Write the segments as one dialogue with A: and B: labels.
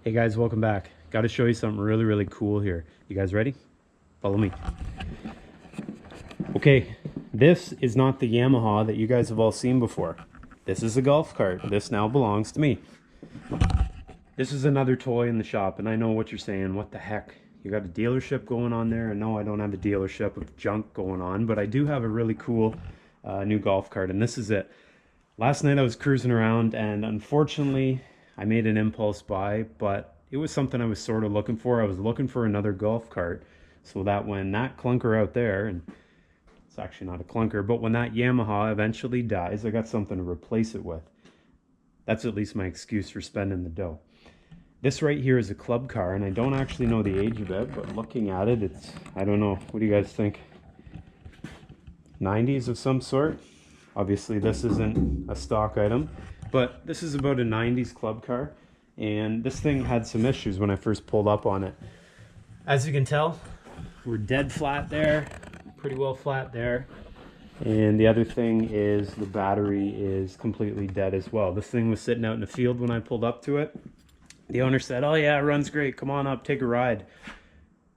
A: Hey guys, welcome back. Got to show you something really cool here. You guys ready? Follow me. Okay, this is not the Yamaha that you guys have all seen before. This is a golf cart. This now belongs to me. This is another toy in the shop, and I know what you're saying. What the heck? You got a dealership going on there? And no, I don't have a dealership of junk going on, but I do have a really cool new golf cart, and this is it. Last night I was cruising around, and unfortunately I made an impulse buy, but it was something I was sort of looking for. I was looking for another golf cart so that when that clunker out there, and it's actually not a clunker, but when that Yamaha eventually dies, I got something to replace it with. That's at least my excuse for spending the dough. This right here is a club car, and I don't actually know the age of it, but looking at it, it's, I don't know, what do you guys think? 90s of some sort? Obviously this isn't a stock item, but this is about a 90s club car, and this thing had some issues when I first pulled up on it. As you can tell, we're dead flat there, pretty well flat there, and the other thing is the battery is completely dead as well. This thing was sitting out in the field when I pulled up to it. The owner said, "Oh yeah, it runs great, come on up, take a ride."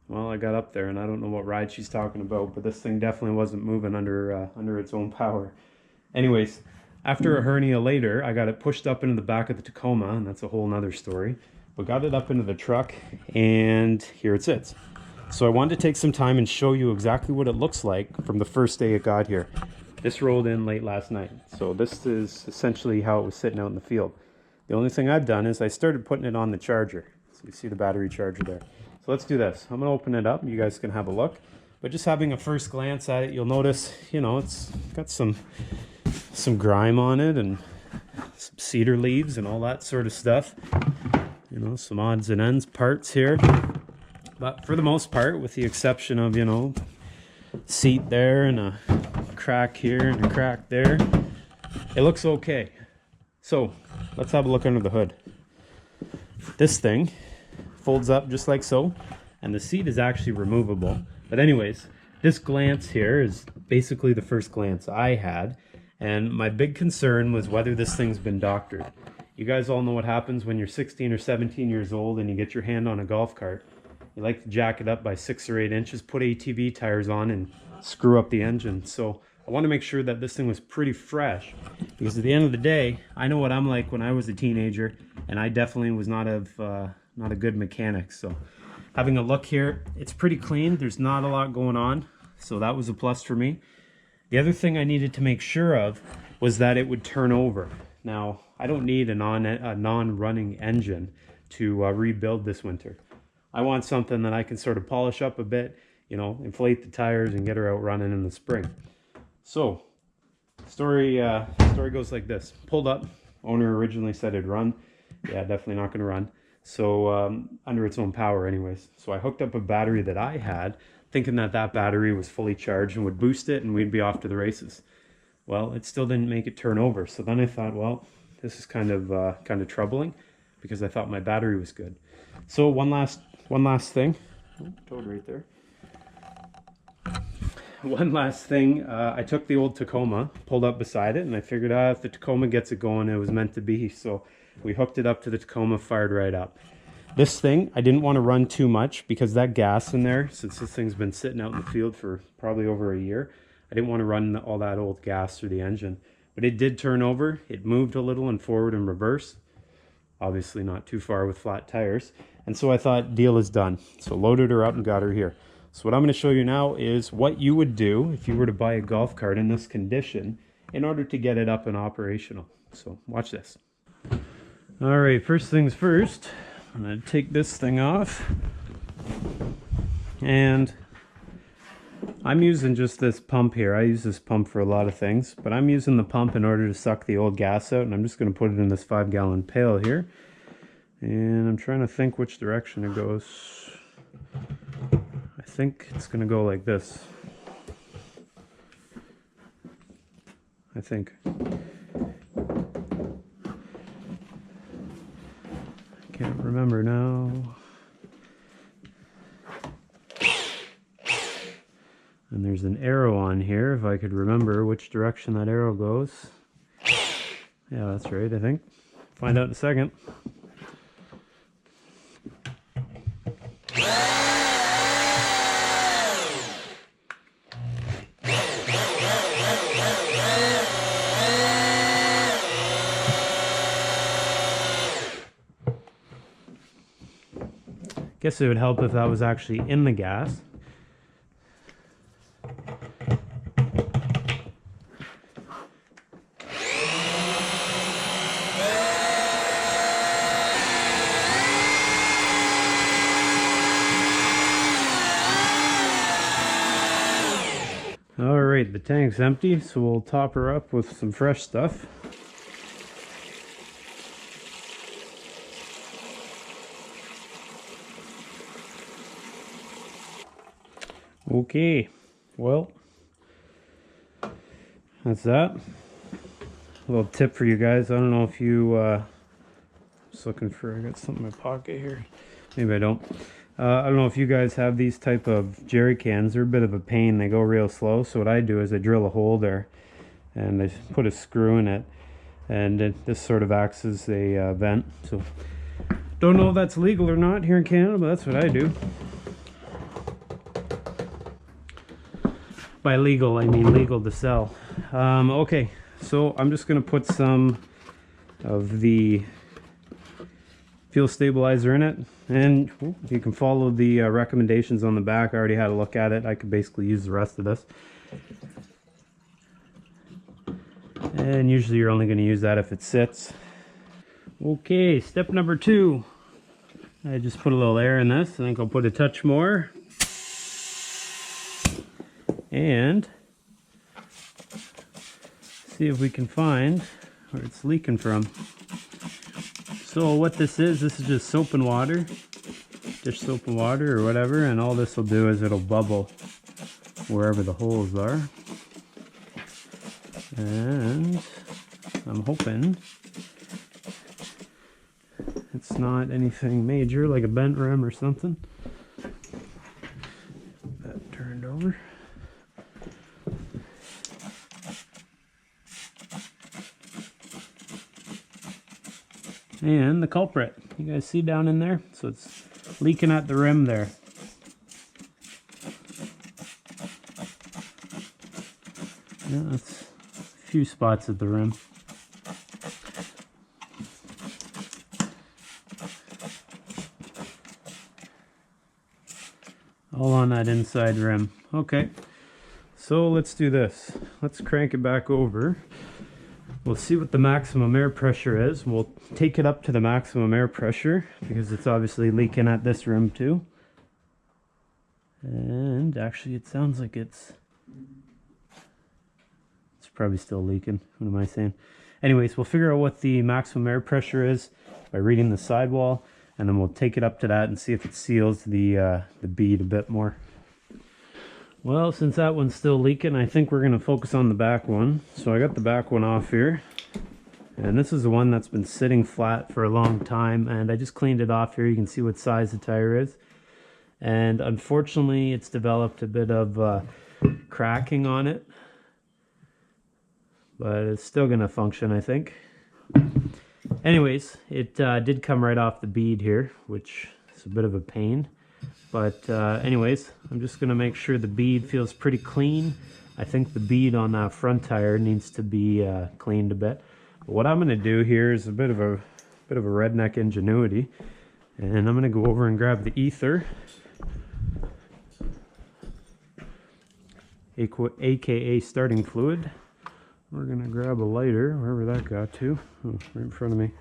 A: Well, I got up there and I don't know what ride she's talking about, but this thing definitely wasn't moving under its own power. Anyways, after a hernia later, I got it pushed up into the back of the Tacoma, and that's a whole nother story. But got it up into the truck, and here it sits. So I wanted to take some time and show you exactly what it looks like from the first day it got here. This rolled in late last night. So this is essentially how it was sitting out in the field. The only thing I've done is I started putting it on the charger. So you see the battery charger there. So let's do this. I'm gonna open it up, you guys can have a look. But just having a first glance at it, you'll notice, you know, it's got some grime on it and some cedar leaves and all that sort of stuff. You know, some odds and ends parts here. But for the most part, with the exception of, you know, seat there and a crack here and a crack there, it looks okay. So let's have a look under the hood. This thing folds up just like so, and the seat is actually removable. But anyways, this glance here is basically the first glance I had, and my big concern was whether this thing's been doctored. You guys all know what happens when you're 16 or 17 years old and you get your hand on a golf cart. You like to jack it up by 6 or 8 inches, put ATV tires on, and screw up the engine. So I want to make sure that this thing was pretty fresh, because at the end of the day, I know what I'm like when I was a teenager, and I definitely was not a good mechanic. So having a look here, it's pretty clean. There's not a lot going on, so that was a plus for me. The other thing I needed to make sure of was that it would turn over. Now, I don't need a non-running engine to rebuild this winter. I want something that I can sort of polish up a bit, you know, inflate the tires and get her out running in the spring. So, story goes like this. Pulled up, owner originally said it'd run. Yeah, definitely not gonna run. So, under its own power anyways. So I hooked up a battery that I had, thinking that that battery was fully charged and would boost it and we'd be off to the races. Well, it still didn't make it turn over. So then I thought, well, this is kind of troubling, because I thought my battery was good. So one last thing. Oh, toad right there. One last thing, I took the old Tacoma, pulled up beside it, and I figured if the Tacoma gets it going, it was meant to be. So we hooked it up to the Tacoma, fired right up. This thing, I didn't want to run too much because that gas in there, since this thing's been sitting out in the field for probably over a year, I didn't want to run all that old gas through the engine. But it did turn over, it moved a little in forward and reverse. Obviously not too far with flat tires. And so I thought, deal is done. So loaded her up and got her here. So what I'm going to show you now is what you would do if you were to buy a golf cart in this condition in order to get it up and operational. So watch this. All right, first things first, I'm going to take this thing off. And I'm using just this pump here. I use this pump for a lot of things, but I'm using the pump in order to suck the old gas out, and I'm just going to put it in this 5-gallon pail here. And I'm trying to think which direction it goes. I think it's going to go like this. I think. I can't remember now. And there's an arrow on here, if I could remember which direction that arrow goes. Yeah, that's right, I think. Find out in a second. Guess it would help if that was actually in the gas. Alright, the tank's empty, so we'll top her up with some fresh stuff. Okay, well, that's that. A little tip for you guys. I don't know if you, just looking for, I got something in my pocket here. Maybe I don't. I don't know if you guys have these type of jerry cans. They're a bit of a pain. They go real slow. So what I do is I drill a hole there and I put a screw in it, and this sort of acts as a vent. So don't know if that's legal or not here in Canada, but that's what I do. By legal, I mean legal to sell. Okay, so I'm just going to put some of the fuel stabilizer in it, and you can follow the recommendations on the back. I already had a look at it. I could basically use the rest of this, and usually you're only going to use that if it sits. Okay, step number 2. I just put a little air in this. I think I'll put a touch more, and see if we can find where it's leaking from. So what this is just soap and water, dish soap and water or whatever, and all this will do is it'll bubble wherever the holes are. And I'm hoping it's not anything major like a bent rim or something. That turned over. And the culprit, you guys see down in there? So it's leaking at the rim there. Yeah, that's a few spots at the rim. All on that inside rim. Okay, so let's do this. Let's crank it back over. We'll see what the maximum air pressure is. We'll take it up to the maximum air pressure because it's obviously leaking at this rim too. And actually it sounds like it's probably still leaking. What am I saying? Anyways, we'll figure out what the maximum air pressure is by reading the sidewall, and then we'll take it up to that and see if it seals the bead a bit more. Well, since that one's still leaking, I think we're going to focus on the back one. So I got the back one off here. And this is the one that's been sitting flat for a long time. And I just cleaned it off here. You can see what size the tire is. And unfortunately, it's developed a bit of cracking on it. But it's still going to function, I think. Anyways, it did come right off the bead here, which is a bit of a pain. But anyways, I'm just going to make sure the bead feels pretty clean. I think the bead on that front tire needs to be cleaned a bit. But what I'm going to do here is a bit of a redneck ingenuity. And I'm going to go over and grab the ether, aka starting fluid. We're going to grab a lighter, wherever that got to. Oh, right in front of me.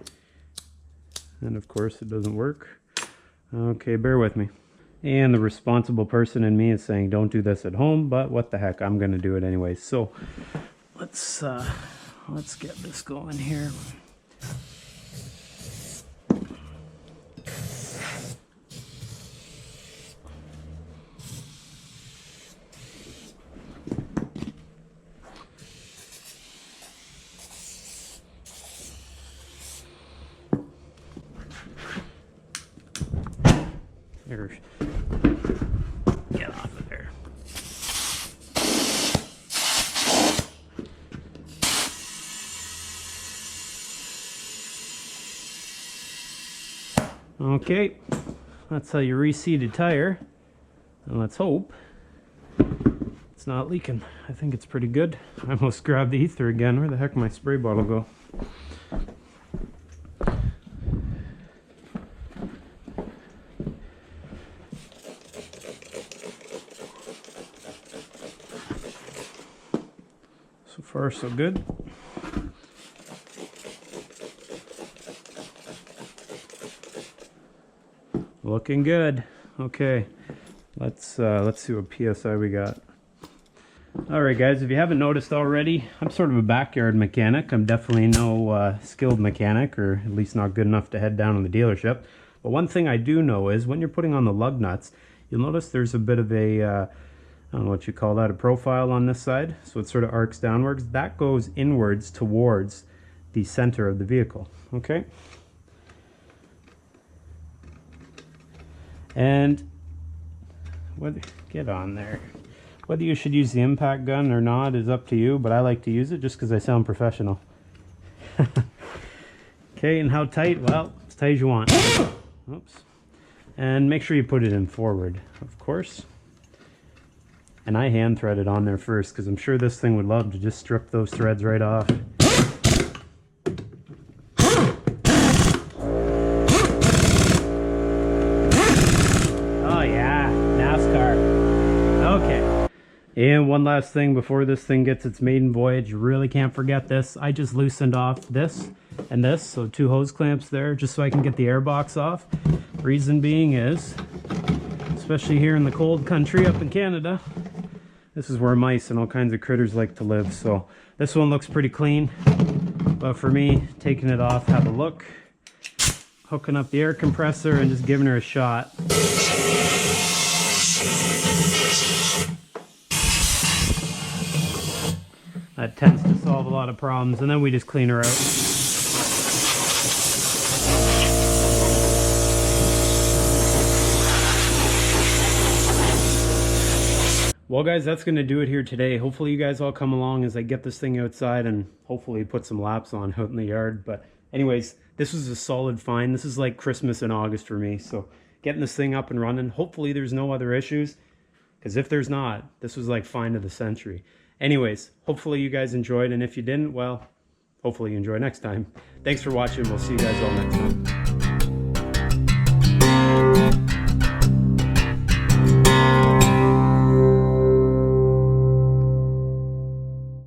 A: And of course it doesn't work. Okay, bear with me. And the responsible person in me is saying don't do this at home, but what the heck, I'm going to do it anyway. So let's get this going here. Get off of there. Okay, that's how you reseat a tire. And let's hope it's not leaking. I think it's pretty good. I almost grabbed the ether again. Where the heck did my spray bottle go? far so good. Looking good. Okay, let's see what PSI we got. Alright guys, if you haven't noticed already, I'm sort of a backyard mechanic. I'm definitely no skilled mechanic, or at least not good enough to head down to the dealership. But one thing I do know is when you're putting on the lug nuts, you'll notice there's a bit of a, I don't know what you call that, a profile on this side. So it sort of arcs downwards. That goes inwards towards the center of the vehicle. Okay? And get on there. Whether you should use the impact gun or not is up to you, but I like to use it just because I sound professional. Okay, and how tight? Well, as tight as you want. Oops. And make sure you put it in forward, of course. And I hand thread it on there first because I'm sure this thing would love to just strip those threads right off. Oh yeah, NASCAR. Okay. And one last thing before this thing gets its maiden voyage, you really can't forget this. I just loosened off this and this, so 2 hose clamps there, just so I can get the air box off. Reason being is, especially here in the cold country up in Canada, this is where mice and all kinds of critters like to live. So this one looks pretty clean, but for me, taking it off, have a look, hooking up the air compressor and just giving her a shot. That tends to solve a lot of problems, and then we just clean her out. Well guys, that's going to do it here today. Hopefully you guys all come along as I get this thing outside and hopefully put some laps on out in the yard. But anyways, this was a solid find. This is like Christmas in August for me. So getting this thing up and running, hopefully there's no other issues. Because if there's not, this was like find of the century. Anyways, hopefully you guys enjoyed, and if you didn't, well, hopefully you enjoy next time. Thanks for watching. We'll see you guys all next time.